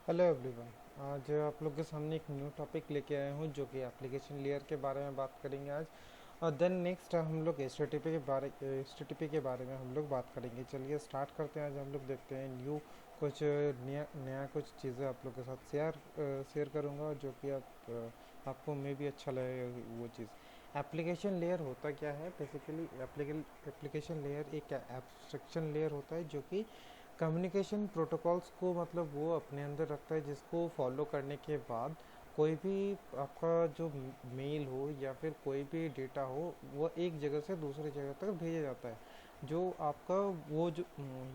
Hello everyone. आज आप लोग के सामने एक न्यू टॉपिक लेके आया हूँ जो कि एप्लीकेशन लेयर के बारे में बात करेंगे आज। और देन नेक्स्ट हम लोग एच के बारे में हम लोग बात करेंगे। चलिए स्टार्ट करते हैं। आज हम लोग देखते हैं न्यू कुछ नया नया कुछ चीज़ें आप लोग के साथ शेयर करूँगा जो कि आपको मे भी अच्छा लगेगा वो चीज़। एप्लीकेशन लेयर होता क्या है बेसिकली? एप्लीकेशन लेयर एक एब्स्ट्रक्शन लेयर होता है जो कि कम्युनिकेशन प्रोटोकॉल्स को मतलब वो अपने अंदर रखता है, जिसको फॉलो करने के बाद कोई भी आपका जो मेल हो या फिर कोई भी डेटा हो वो एक जगह से दूसरी जगह तक भेजा जाता है। जो आपका वो जो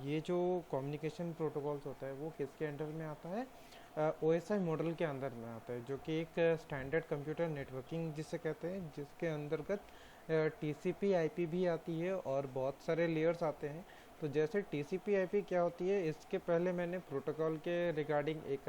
ये जो कम्युनिकेशन प्रोटोकॉल्स होता है वो किसके अंडर में आता है? OSI मॉडल के अंदर में आता है, जो कि एक स्टैंडर्ड कंप्यूटर नेटवर्किंग जिसे कहते हैं, जिसके अंतर्गत TCP IP भी आती है और बहुत सारे लेयर्स आते हैं। तो जैसे TCP IP क्या होती है, इसके पहले मैंने प्रोटोकॉल के रिगार्डिंग एक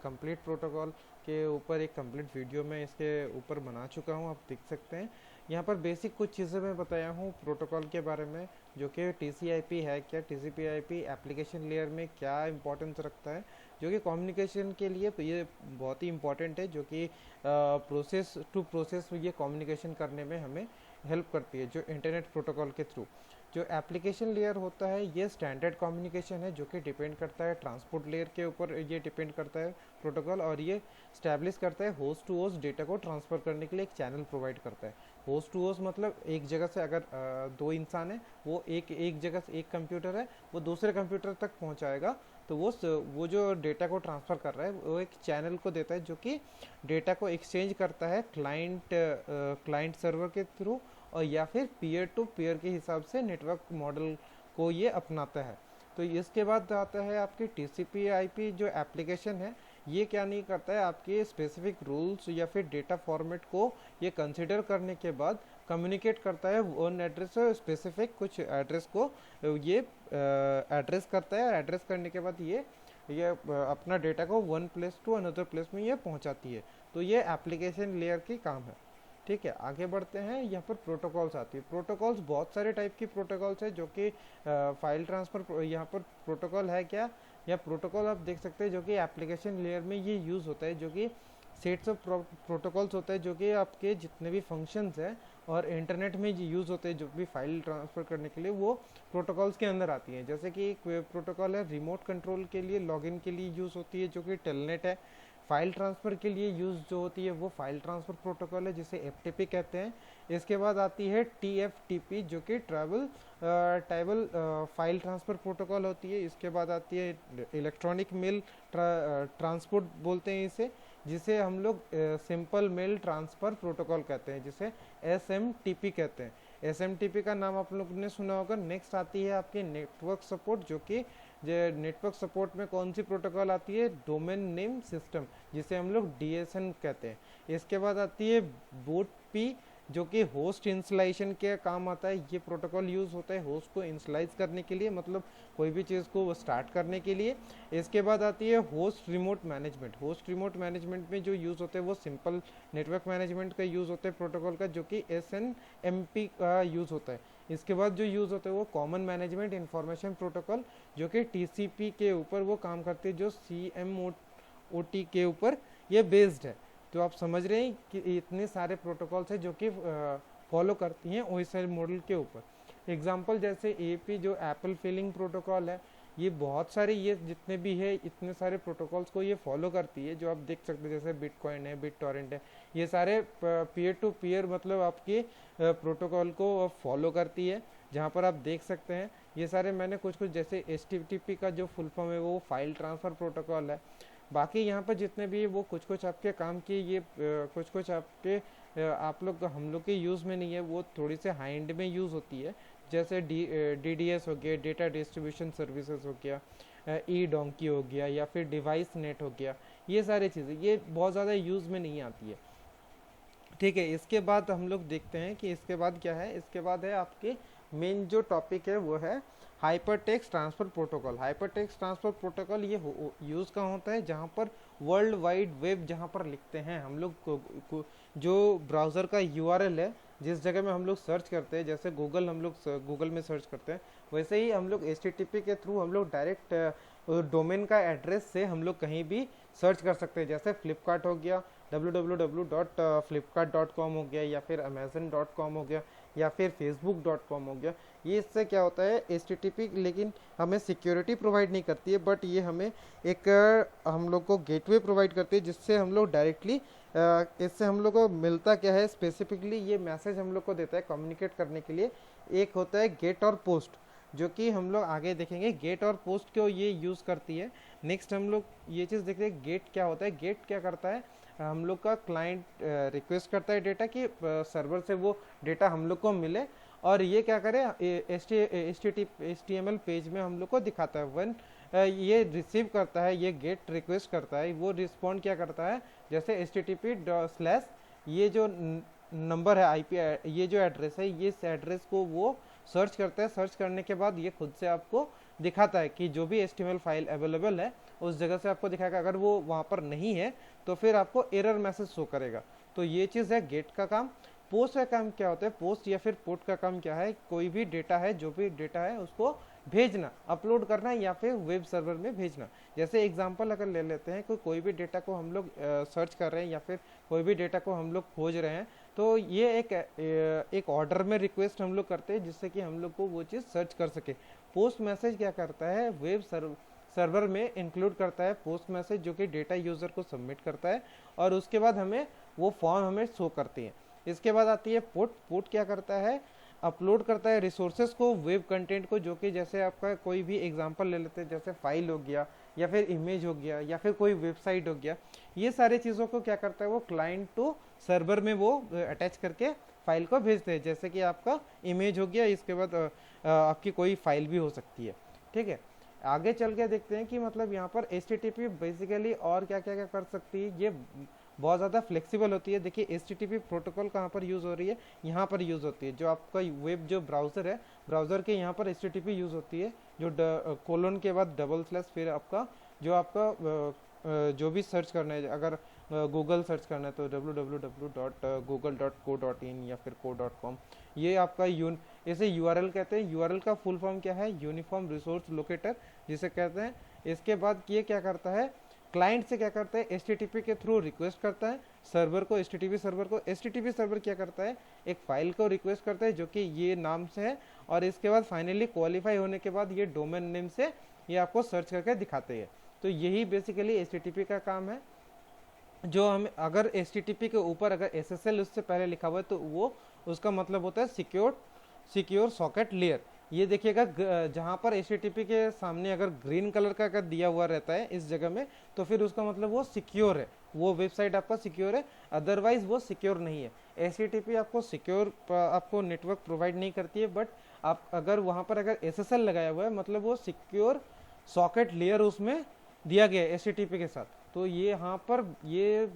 कंप्लीट प्रोटोकॉल के ऊपर एक कंप्लीट वीडियो में इसके ऊपर बना चुका हूँ, आप देख सकते हैं। यहाँ पर बेसिक कुछ चीज़ें मैं बताया हूँ प्रोटोकॉल के बारे में, जो कि TCP है क्या, TCP IP एप्लीकेशन लेयर में क्या इंपॉर्टेंस रखता है, जो कि कम्युनिकेशन के लिए ये बहुत ही इम्पोर्टेंट है, जो कि प्रोसेस टू प्रोसेस ये कम्युनिकेशन करने में हमें हेल्प करती है, जो इंटरनेट प्रोटोकॉल के थ्रू। जो एप्लीकेशन लेयर होता है ये स्टैंडर्ड कम्युनिकेशन है, जो कि डिपेंड करता है ट्रांसपोर्ट लेयर के ऊपर, ये डिपेंड करता है प्रोटोकॉल, और ये स्टैब्लिश करता है होस्ट टू होस्ट डेटा को ट्रांसफ़र करने के लिए एक चैनल प्रोवाइड करता है। होस्ट टू होस्ट मतलब एक जगह से अगर दो इंसान है, वो एक जगह से एक कंप्यूटर है, वो दूसरे कंप्यूटर तक पहुंचाएगा, तो वो जो डेटा को ट्रांसफ़र कर रहा है वो एक चैनल को देता है, जो कि डेटा को एक्सचेंज करता है क्लाइंट सर्वर के थ्रू, और या फिर पीयर टू पीयर के हिसाब से नेटवर्क मॉडल को ये अपनाता है। तो इसके बाद आता है आपकी TCP IP जो एप्लीकेशन है, ये क्या नहीं करता है, आपके स्पेसिफिक रूल्स या फिर डेटा फॉर्मेट को ये कंसिडर करने के बाद कम्युनिकेट करता है वन एड्रेस स्पेसिफिक कुछ एड्रेस को, ये एड्रेस करता है, और एड्रेस करने के बाद ये अपना डेटा को one place to another place में ये पहुंचाती है। तो ये एप्लीकेशन लेयर की काम है। ठीक है, आगे बढ़ते हैं। यहाँ पर प्रोटोकॉल्स आती है। प्रोटोकॉल्स बहुत सारे टाइप की प्रोटोकॉल्स है, जो कि फाइल ट्रांसफ़र यहाँ पर प्रोटोकॉल है क्या, या प्रोटोकॉल आप देख सकते हैं जो कि एप्लीकेशन लेयर में ये यूज़ होता है, जो कि सेट्स ऑफ प्रोटोकॉल्स होता है, जो कि आपके जितने भी फंक्शंस हैं और इंटरनेट में यूज़ होते हैं, जो भी फाइल ट्रांसफ़र करने के लिए, वो प्रोटोकॉल्स के अंदर आती हैं। जैसे कि एक प्रोटोकॉल है रिमोट कंट्रोल के लिए, लॉगिन के लिए यूज़ होती है, जो कि टेलनेट है। फाइल ट्रांसफ़र के लिए यूज़ जो होती है वो फाइल ट्रांसफ़र प्रोटोकॉल है, जिसे FTP कहते हैं। इसके बाद आती है TFTP, जो कि ट्राइबल फाइल ट्रांसफ़र प्रोटोकॉल होती है। इसके बाद आती है इलेक्ट्रॉनिक मेल ट्रांसपोर्ट बोलते हैं इसे, जिसे हम लोग सिंपल मेल ट्रांसफ़र प्रोटोकॉल कहते हैं, जिसे SMTP कहते हैं। SMTP का नाम आप लोग ने सुना होगा। नेक्स्ट आती है आपकी नेटवर्क सपोर्ट, जो कि नेटवर्क सपोर्ट में कौन सी प्रोटोकॉल आती है, डोमेन नेम सिस्टम, जिसे हम लोग DSN कहते हैं। इसके बाद आती है बोट पी, जो कि होस्ट इंस्टॉलेशन के काम आता है। ये प्रोटोकॉल यूज़ होता है होस्ट को इंस्टॉलाइज करने के लिए, मतलब कोई भी चीज़ को वो स्टार्ट करने के लिए। इसके बाद आती है host remote management. Host remote management में जो यूज़ होते हैं वो सिंपल नेटवर्क मैनेजमेंट का यूज़ होता है प्रोटोकॉल का, जो कि SNMP का यूज़ होता है। इसके बाद जो यूज़ होता है वो कॉमन मैनेजमेंट इंफॉर्मेशन प्रोटोकॉल, जो कि TCP के ऊपर वो काम करती है, जो CMOT के ऊपर ये बेस्ड है। तो आप समझ रहे हैं कि इतने सारे प्रोटोकॉल्स हैं जो कि फॉलो करती हैं OSI मॉडल के ऊपर। एग्जांपल जैसे AP जो एप्पल फिलिंग प्रोटोकॉल है, ये बहुत सारे, ये जितने भी है इतने सारे प्रोटोकॉल्स को ये फॉलो करती है, जो आप देख सकते हैं। जैसे बिटकॉइन है, BitTorrent है, ये सारे पीयर टू पीयर मतलब आपके प्रोटोकॉल को फॉलो करती है। जहाँ पर आप देख सकते हैं ये सारे मैंने कुछ कुछ, जैसे HTTP का जो फुल फॉर्म है वो फाइल ट्रांसफ़र प्रोटोकॉल है। बाकी यहाँ पर जितने भी वो कुछ कुछ आपके काम की, ये कुछ कुछ आपके आप लोग हम लोग के यूज़ में नहीं है, वो थोड़ी से हाई एंड में यूज़ होती है। जैसे DDS हो गया, डेटा डिस्ट्रीब्यूशन सर्विसेज हो गया, E-डोंकी हो गया, या फिर डिवाइस नेट हो गया। ये सारी चीज़ें ये बहुत ज़्यादा यूज़ में नहीं आती है। ठीक है, इसके बाद हम लोग देखते हैं कि इसके बाद क्या है। इसके बाद है आपके मेन जो टॉपिक है वो है hyper text transfer protocol. Hyper text transfer protocol ये यूज़ कहाँ होता है, जहाँ पर वर्ल्ड वाइड वेब जहाँ पर लिखते हैं हम लोग जो ब्राउज़र का URL है, जिस जगह में हम लोग सर्च करते हैं, जैसे गूगल हम लोग गूगल में सर्च करते हैं, वैसे ही हम लोग HTTP के थ्रू हम लोग डायरेक्ट डोमेन का एड्रेस से हम लोग कहीं भी सर्च कर सकते हैं। जैसे फ्लिपकार्ट हो गया, www.flipkart.com हो गया, या फिर amazon.com हो गया, या फिर facebook.com हो गया। ये इससे क्या होता है, HTTP लेकिन हमें सिक्योरिटी प्रोवाइड नहीं करती है, बट ये हमें एक हम लोग को गेटवे प्रोवाइड करती है, जिससे हम लोग डायरेक्टली इससे हम लोग को मिलता क्या है, स्पेसिफिकली ये मैसेज हम लोग को देता है कम्युनिकेट करने के लिए। एक होता है गेट और पोस्ट, जो कि हम लोग आगे देखेंगे। गेट और पोस्ट को ये यूज़ करती है। नेक्स्ट हम लोग ये चीज़ देखते हैं, गेट क्या होता है। गेट क्या करता है, हम लोग का क्लाइंट रिक्वेस्ट करता है डेटा कि सर्वर से वो डेटा हम लोग को मिले, और ये क्या करे, HTML पेज में हम लोग को दिखाता है। वन ये रिसीव करता है, ये गेट रिक्वेस्ट करता है, वो रिस्पॉन्ड क्या करता है, जैसे http/ ये जो नंबर है IP, ये जो एड्रेस है, ये इस एड्रेस को वो सर्च करता है। सर्च करने के बाद ये खुद से आपको दिखाता है कि जो भी HTML फाइल अवेलेबल है उस जगह से आपको दिखाएगा। अगर वो वहाँ पर नहीं है तो फिर आपको एरर मैसेज शो करेगा। तो ये चीज़ है गेट का काम। पोस्ट का काम क्या होता है, पोस्ट या फिर पोर्ट का काम क्या है, कोई भी डेटा है, जो भी डेटा है उसको भेजना, अपलोड करना, या फिर वेब सर्वर में भेजना। जैसे एग्जांपल अगर ले लेते हैं, कोई भी डेटा को हम लोग सर्च कर रहे हैं, या फिर कोई भी डेटा को हम लोग खोज रहे हैं, तो ये एक ऑर्डर में रिक्वेस्ट हम लोग करते हैं, जिससे कि हम लोग को वो चीज़ सर्च कर सके। पोस्ट मैसेज क्या करता है, वेब सर्वर में इंक्लूड करता है पोस्ट मैसेज, जो कि डेटा यूज़र को सबमिट करता है, और उसके बाद हमें वो फॉर्म हमें शो करती है। इसके बाद आती है पोर्ट। पोर्ट क्या करता है, अपलोड करता है रिसोर्सेज को, वेब कंटेंट को, जो कि जैसे आपका कोई भी एग्जांपल ले लेते हैं, जैसे फाइल हो गया, या फिर इमेज हो गया, या फिर कोई वेबसाइट हो गया। ये सारी चीज़ों को क्या करता है, वो क्लाइंट टू सर्वर में वो अटैच करके फाइल को भेजते हैं। जैसे कि आपका इमेज हो गया, इसके बाद आपकी कोई फाइल भी हो सकती है। ठीक है, आगे चल के देखते हैं कि मतलब यहाँ पर HTTP बेसिकली और क्या क्या क्या कर सकती है। ये बहुत ज़्यादा फ्लेक्सिबल होती है। देखिए HTTP प्रोटोकॉल कहाँ पर यूज़ हो रही है, यहाँ पर यूज़ होती है। जो आपका वेब जो ब्राउज़र है, ब्राउज़र के यहाँ पर HTTP यूज़ होती है, जो कोलन के बाद // फिर आपका जो आपका जो भी सर्च करना है, अगर गूगल सर्च करना है तो www.google.co.in या फिर co.com। ये आपका इसे URL कहते हैं। URL का फुल फॉर्म क्या है, यूनिफॉर्म रिसोर्स लोकेटर जिसे कहते हैं। इसके बाद ये क्या करता है, क्लाइंट से क्या करता है, HTTP के थ्रू रिक्वेस्ट करता है सर्वर को, HTTP सर्वर को। HTTP सर्वर क्या करता है, एक फाइल को रिक्वेस्ट करता है, जो कि ये नाम से है, और इसके बाद फाइनली क्वालिफाई होने के बाद ये डोमेन नेम से ये आपको सर्च करके दिखाते हैं। तो यही बेसिकली HTTP का काम है। जो हम अगर HTTP के ऊपर अगर SSL उससे पहले लिखा हुआ है, तो वो उसका मतलब होता है सिक्योर सॉकेट लेयर। ये देखिएगा, जहाँ पर HTTP के सामने अगर ग्रीन कलर का अगर दिया हुआ रहता है इस जगह में, तो फिर उसका मतलब वो सिक्योर है, वो वेबसाइट आपका सिक्योर है। अदरवाइज वो सिक्योर नहीं है। HTTP आपको सिक्योर आपको नेटवर्क प्रोवाइड नहीं करती है, बट आप अगर वहाँ पर अगर SSL लगाया हुआ है, मतलब वो सिक्योर सॉकेट लेयर उसमें दिया गया है HTTP के साथ। तो ये यहाँ पर ये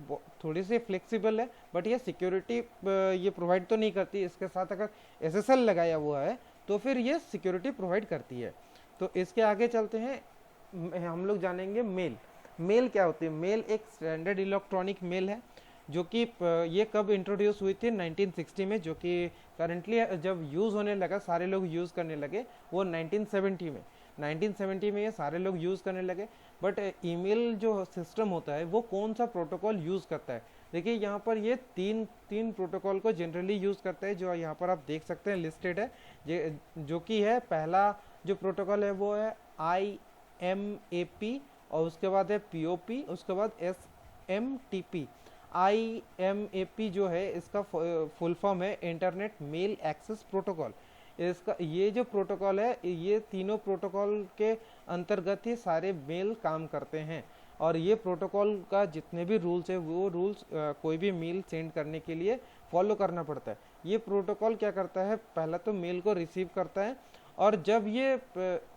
थोड़ी सी फ्लेक्सिबल है, बट ये सिक्योरिटी ये प्रोवाइड तो नहीं करती। इसके साथ अगर SSL लगाया हुआ है तो फिर ये सिक्योरिटी प्रोवाइड करती है। तो इसके आगे चलते हैं, हम लोग जानेंगे मेल। मेल क्या होती है, मेल एक स्टैंडर्ड इलेक्ट्रॉनिक मेल है, जो कि ये कब इंट्रोड्यूस हुई थी, 1960 में, जो कि करंटली जब यूज़ होने लगा, सारे लोग यूज़ करने लगे, वो 1970 में ये सारे लोग यूज़ करने लगे। बट ईमेल जो सिस्टम होता है वो कौन सा प्रोटोकॉल यूज़ करता है, देखिए यहाँ पर ये तीन प्रोटोकॉल को जनरली यूज़ करता है, जो यहाँ पर आप देख सकते हैं लिस्टेड है। जो कि है, पहला जो प्रोटोकॉल है वो है IMAP, और उसके बाद है POP, उसके बाद SMTP। IMAP जो है इसका फुल फॉर्म है इंटरनेट मेल एक्सेस प्रोटोकॉल। इसका ये जो प्रोटोकॉल है, ये तीनों प्रोटोकॉल के अंतर्गत ही सारे मेल काम करते हैं। और ये प्रोटोकॉल का जितने भी रूल्स है, वो रूल्स कोई भी मेल सेंड करने के लिए फॉलो करना पड़ता है। ये प्रोटोकॉल क्या करता है, पहला तो मेल को रिसीव करता है, और जब ये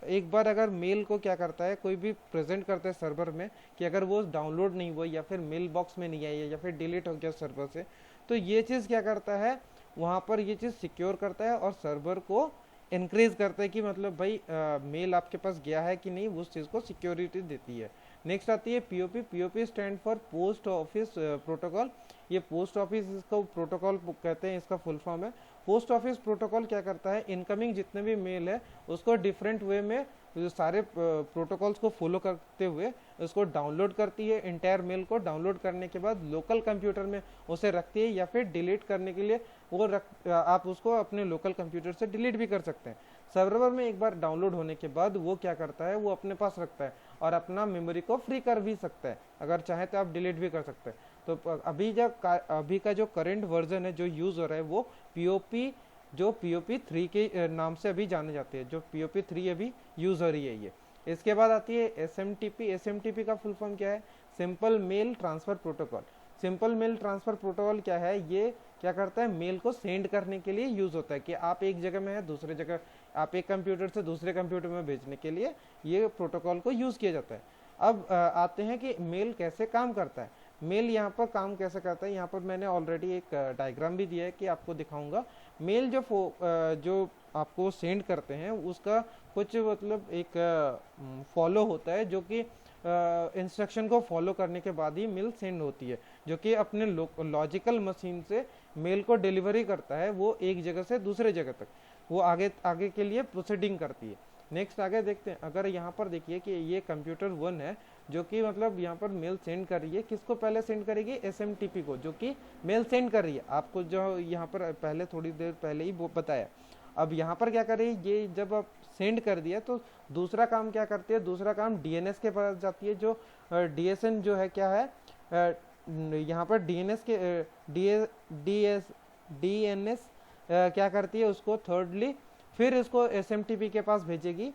एक बार अगर मेल को क्या करता है, कोई भी प्रेजेंट करता है सर्वर में कि अगर वो डाउनलोड नहीं हुआ, या फिर मेल बॉक्स में नहीं आई है, या फिर डिलीट हो गया सर्वर से, तो ये चीज़ क्या करता है, वहाँ पर ये चीज़ सिक्योर करता है और सर्वर को इंक्रीज करता है कि मतलब भाई मेल आपके पास गया है कि नहीं, उस चीज़ को सिक्योरिटी देती है। नेक्स्ट आती है POP। POP stand for post office protocol. ये पोस्ट ऑफिस इसको प्रोटोकॉल कहते हैं, इसका फुल फॉर्म है। पोस्ट ऑफिस प्रोटोकॉल क्या करता है, इनकमिंग जितने भी मेल है उसको डिफरेंट वे में जो सारे प्रोटोकॉल्स को फॉलो करते हुए उसको डाउनलोड करती है। इंटायर मेल को डाउनलोड करने के बाद लोकल कंप्यूटर में उसे रखती है, या फिर डिलीट करने के लिए वो आप उसको अपने लोकल कंप्यूटर से डिलीट भी कर सकते हैं। सर्वर में एक बार डाउनलोड होने के बाद वो क्या करता है, वो अपने पास रखता है और अपना मेमोरी को फ्री कर भी सकता है। अगर चाहे तो आप डिलीट भी कर सकते हैं। तो अभी का जो करंट वर्जन है जो यूज हो रहा है वो पीओपी, जो POP3 के नाम से अभी जाने जाते हैं, जो POP3 अभी यूज हो रही है ये। इसके बाद आती है SMTP। SMTP का फुल फॉर्म क्या है? Simple mail transfer protocol. Simple mail transfer protocol क्या है? ये क्या करता है, मेल को सेंड करने के लिए यूज होता है कि आप एक जगह में है, दूसरे जगह आप एक कंप्यूटर से दूसरे कंप्यूटर में भेजने के लिए ये प्रोटोकॉल को यूज किया जाता है। अब आते हैं कि मेल कैसे काम करता है। मेल यहाँ पर काम कैसे करता है, यहाँ पर मैंने ऑलरेडी एक डायग्राम भी दिया है कि आपको दिखाऊंगा। मेल जो आपको सेंड करते हैं उसका कुछ मतलब एक फॉलो होता है, जो कि इंस्ट्रक्शन को फॉलो करने के बाद ही मेल सेंड होती है, जो कि अपने लॉजिकल मशीन से मेल को डिलीवरी करता है, वो एक जगह से दूसरे जगह तक वो आगे आगे के लिए प्रोसीडिंग करती है। नेक्स्ट आगे देखते हैं। अगर यहाँ पर देखिए कि ये कंप्यूटर 1 है जो कि मतलब यहाँ पर मेल सेंड कर रही है। किसको पहले सेंड करेगी? SMTP को, जो कि मेल सेंड कर रही है। आपको जो यहाँ पर पहले थोड़ी देर पहले ही वो बताया। अब यहाँ पर क्या कर रही है, ये जब आप सेंड कर दिया तो दूसरा काम क्या करती है? दूसरा काम DNS के पास जाती है। जो DSN जो है क्या है, यहाँ पर DNS के DNS क्या करती है उसको थर्डली फिर इसको SMTP के पास भेजेगी।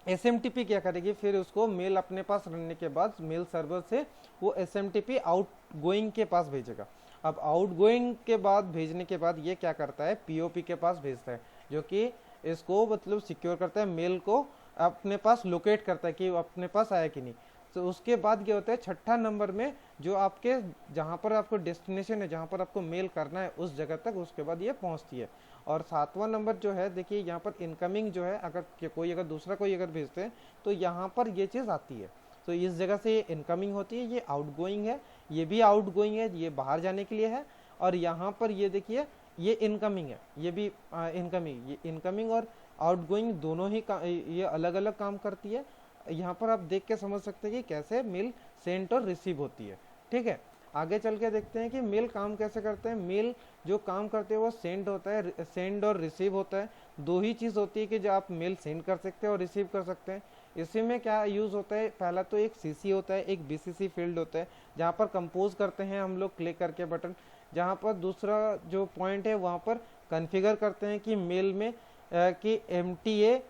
SMTP क्या करेगी, फिर उसको मेल अपने पास रहने के बाद मेल सर्वर से वो SMTP आउटगोइंग के पास भेजेगा। अब आउटगोइंग के बाद भेजने के बाद ये क्या करता है, POP के पास भेजता है, जो कि इसको मतलब सिक्योर करता है, मेल को अपने पास लोकेट करता है कि वो अपने पास आया कि नहीं। तो उसके बाद क्या होता है, छठा नंबर में जो आपके जहाँ पर आपको डेस्टिनेशन है, जहाँ पर आपको मेल करना है उस जगह तक उसके बाद ये पहुँचती है। और सातवां नंबर जो है देखिए यहाँ पर इनकमिंग जो है, अगर दूसरा कोई अगर भेजते हैं तो यहाँ पर ये चीज़ आती है। तो इस जगह से ये इनकमिंग होती है, ये आउटगोइंग है, ये भी आउटगोइंग है, ये बाहर जाने के लिए है। और यहाँ पर ये देखिए ये इनकमिंग है, ये भी इनकमिंग। ये इनकमिंग और आउटगोइंग दोनों ही ये अलग अलग काम करती है। यहाँ पर आप देख के समझ सकते हैं कि कैसे मेल सेंड और रिसीव होती है। ठीक है, आगे चल के देखते हैं कि मेल काम कैसे करते हैं। मेल जो काम करते हैं वो सेंड होता है, सेंड और रिसीव होता है। दो ही चीज़ होती है कि जो आप मेल सेंड कर सकते हैं और रिसीव कर सकते हैं। इसी में क्या यूज़ होता है, पहला तो एक CC होता है, एक BCC फील्ड होता है जहाँ पर कंपोज करते हैं हम लोग क्लिक करके बटन। जहाँ पर दूसरा जो पॉइंट है वहाँ पर कॉन्फ़िगर करते हैं कि मेल में कि MTA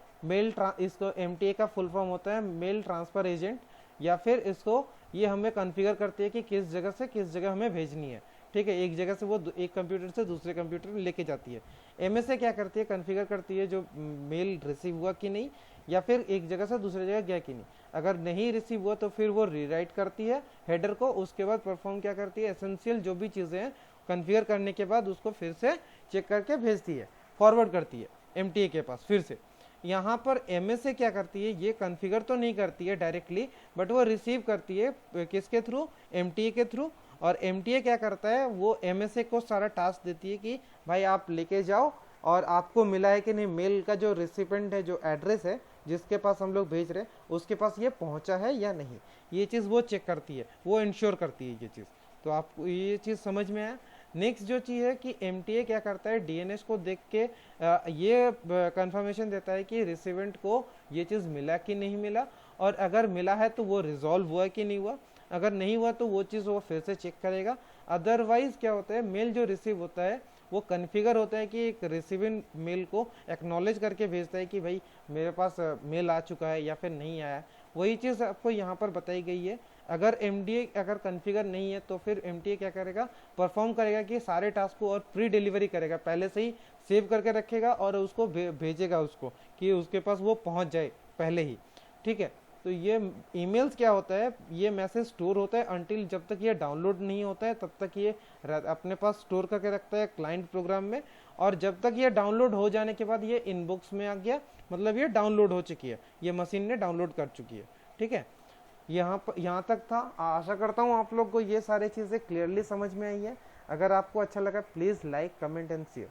इसको MTA का फुल फॉर्म होता है मेल ट्रांसफ़र एजेंट, या फिर इसको ये हमें कॉन्फ़िगर करती है कि किस जगह से किस जगह हमें भेजनी है। ठीक है, एक जगह से वो एक कंप्यूटर से दूसरे कंप्यूटर में लेके जाती है। MSA क्या करती है, कॉन्फ़िगर करती है जो मेल रिसीव हुआ कि नहीं, या फिर एक जगह से दूसरी जगह गया कि नहीं। अगर नहीं रिसीव हुआ तो फिर वो रीराइट करती है हेडर को। उसके बाद परफॉर्म क्या करती है, एसेंशियल जो भी चीज़ें हैं कॉन्फ़िगर करने के बाद उसको फिर से चेक करके भेजती है, फॉरवर्ड करती है MTA के पास फिर से। यहाँ पर MSA क्या करती है, ये कॉन्फ़िगर तो नहीं करती है डायरेक्टली, बट वो रिसीव करती है किसके थ्रू, MTA के थ्रू। और MTA क्या करता है, वो MSA को सारा टास्क देती है कि भाई आप लेके जाओ और आपको मिला है कि नहीं, मेल का जो रिसिपेंट है, जो एड्रेस है जिसके पास हम लोग भेज रहे हैं उसके पास ये पहुंचा है या नहीं, ये चीज़ वो चेक करती है, वो इंश्योर करती है ये चीज़। तो आपको ये चीज़ समझ में आया। नेक्स्ट जो चीज़ है कि MTA क्या करता है, DNS को देख के ये कंफर्मेशन देता है कि रिसिवेंट को ये चीज़ मिला कि नहीं मिला, और अगर मिला है तो वो रिजॉल्व हुआ कि नहीं हुआ। अगर नहीं हुआ तो वो चीज़ वो फिर से चेक करेगा। अदरवाइज क्या होता है, मेल जो रिसीव होता है वो कॉन्फ़िगर होता है कि एक रिसीविंग मेल को एक्नॉलेज करके भेजता है कि भाई मेरे पास मेल आ चुका है या फिर नहीं आया। वही चीज़ आपको यहाँ पर बताई गई है। अगर MTA अगर कॉन्फ़िगर नहीं है तो फिर MTA क्या करेगा, परफॉर्म करेगा कि सारे टास्क को और प्री डिलीवरी करेगा, पहले से ही सेव करके रखेगा और उसको भेजेगा उसको कि उसके पास वो पहुँच जाए पहले ही। ठीक है, तो ये ईमेल्स क्या होता है, ये मैसेज स्टोर होता है अंटिल जब तक ये डाउनलोड नहीं होता है तब तक ये अपने पास स्टोर करके रखता है क्लाइंट प्रोग्राम में। और जब तक ये डाउनलोड हो जाने के बाद ये इनबॉक्स में आ गया, मतलब ये डाउनलोड हो चुकी है, ये मशीन ने डाउनलोड कर चुकी है। ठीक है, यहाँ तक था। आशा करता हूँ आप लोग को ये सारी चीज़ें क्लियरली समझ में आई है। अगर आपको अच्छा लगा please like, comment and share.